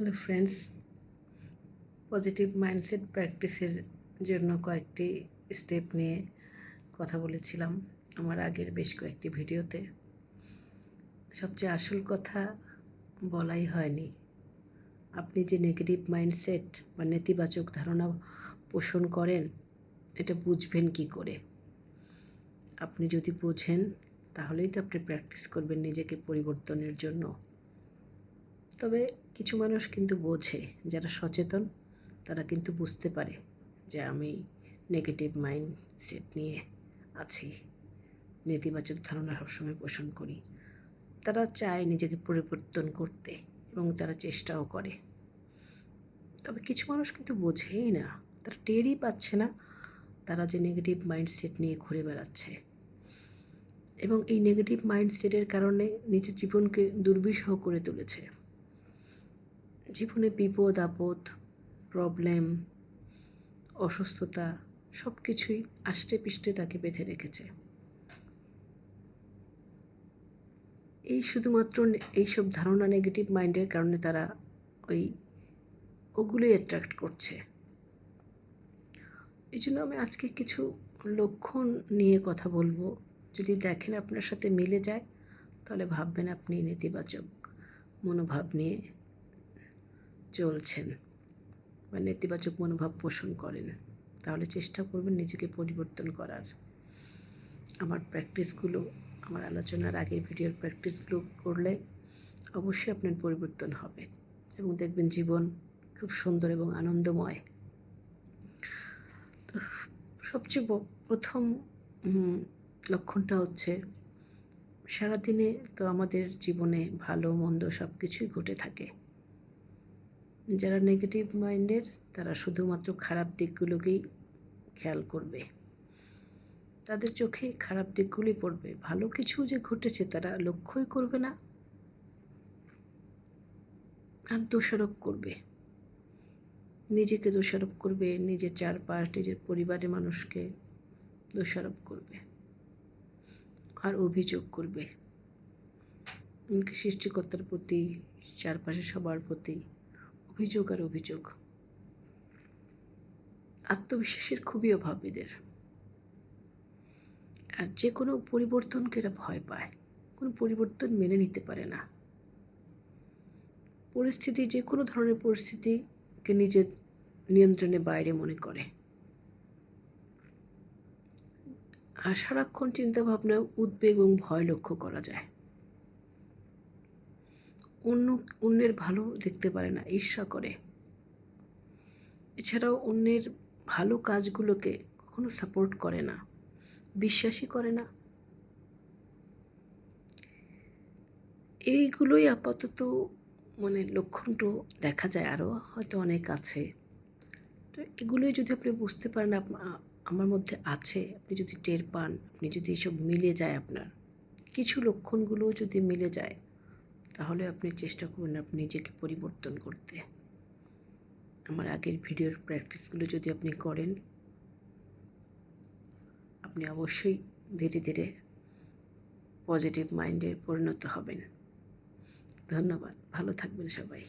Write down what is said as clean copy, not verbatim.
Hello friends, positive mindset প্র্যাকটিসের জন্য কয়েকটি স্টেপ নিয়ে কথা বলেছিলাম আমার আগের বেশ কয়েকটি ভিডিওতে। সবচেয়ে আসল কথা বলাই হয়নি। আপনি যে নেগেটিভ মাইন্ডসেট বা নেতিবাচক ধারণা পোষণ করেন, এটা বুঝবেন কি করে? আপনি যদি বোঝেন তাহলেই তো আপনি প্র্যাকটিস করবেন নিজেকে পরিবর্তনের জন্য। তবে কিছু মানুষ কিন্তু বোঝে, যারা সচেতন তারা কিন্তু বুঝতে পারে যে আমি নেগেটিভ মাইন্ডসেট নিয়ে আছি, নেতিবাচক ধারণা সবসময় পোষণ করি। তারা চায় নিজেকে পরিবর্তন করতে এবং তারা চেষ্টাও করে। তবে কিছু মানুষ কিন্তু বোঝেই না, তারা টেরই পাচ্ছে না তারা যে নেগেটিভ মাইন্ডসেট নিয়ে ঘুরে বেড়াচ্ছে, এবং এই নেগেটিভ মাইন্ডসেটের কারণে নিজের জীবনকে দুর্বিষহ করে তুলেছে। জীবনে বিপদ আপদ, প্রবলেম, অসুস্থতা সব কিছুই আষ্টে পিষ্টে তাকে বেঁধে রেখেছে। এই শুধুমাত্র এইসব ধারণা নেগেটিভ মাইন্ডের কারণে তারা ওগুলোই অ্যাট্রাক্ট করছে। এই জন্য আমি আজকে কিছু লক্ষণ নিয়ে কথা বলবো। যদি দেখেন আপনার সাথে মিলে যায়, তাহলে ভাববেন আপনি নেতিবাচক মনোভাব নিয়ে চলছেন বা নেতিবাচক মনোভাব পোষণ করেন। তাহলে চেষ্টা করবেন নিজেকে পরিবর্তন করার। আমার প্র্যাকটিসগুলো, আমার আলোচনার আগের ভিডিওর প্র্যাকটিসগুলো করলে অবশ্যই আপনার পরিবর্তন হবে এবং দেখবেন জীবন খুব সুন্দর এবং আনন্দময়। তো সবচেয়ে প্রথম লক্ষণটা হচ্ছে, সারাদিনে তো আমাদের জীবনে ভালো মন্দ সব কিছুই ঘটে থাকে। যারা নেগেটিভ মাইন্ডের তারা শুধুমাত্র খারাপ দিকগুলোকেই খেয়াল করবে, তাদের চোখে খারাপ দিকগুলি পড়বে, ভালো কিছু যে ঘটেছে তারা লক্ষ্যই করবে না, আর দোষারোপ করবে, নিজেকে দোষারোপ করবে, নিজের চারপাশ, নিজের পরিবারের মানুষকে দোষারোপ করবে আর অভিযোগ করবে। এমনকি সৃষ্টিকর্তার প্রতি, চারপাশে সবার প্রতি অভিযোগ আর অভিযোগ। আত্মবিশ্বাসের খুবই অভাব এদের, আর যে কোনো পরিবর্তনকে এরা ভয় পায়, কোনো পরিবর্তন মেনে নিতে পারে না। পরিস্থিতি, যে কোনো ধরনের পরিস্থিতিকে নিজের নিয়ন্ত্রণের বাইরে মনে করে, আর সারাক্ষণ চিন্তাভাবনা, উদ্বেগ এবং ভয় লক্ষ্য করা যায়। অন্যের ভালো দেখতে পারে না, ঈর্ষা করে। এছাড়াও অন্যের ভালো কাজগুলোকে কখনো সাপোর্ট করে না, বিশ্বাসই করে না। এইগুলোই আপাতত লক্ষণটা দেখা যায়, আরও হয়তো অনেক আছে। তো এগুলোই যদি আপনি বুঝতে পারেন আমার মধ্যে আছে, আপনি যদি টের পান, আপনি যদি এসব মিলে যায়, আপনার কিছু লক্ষণগুলো যদি মিলে যায়, তাহলে আপনি চেষ্টা করবেন আপনি নিজেকে পরিবর্তন করতে। আমার আগের ভিডিওর প্র্যাকটিসগুলো যদি আপনি করেন, আপনি অবশ্যই ধীরে ধীরে পজিটিভ মাইন্ডে পরিণত হবেন। ধন্যবাদ, ভালো থাকবেন সবাই।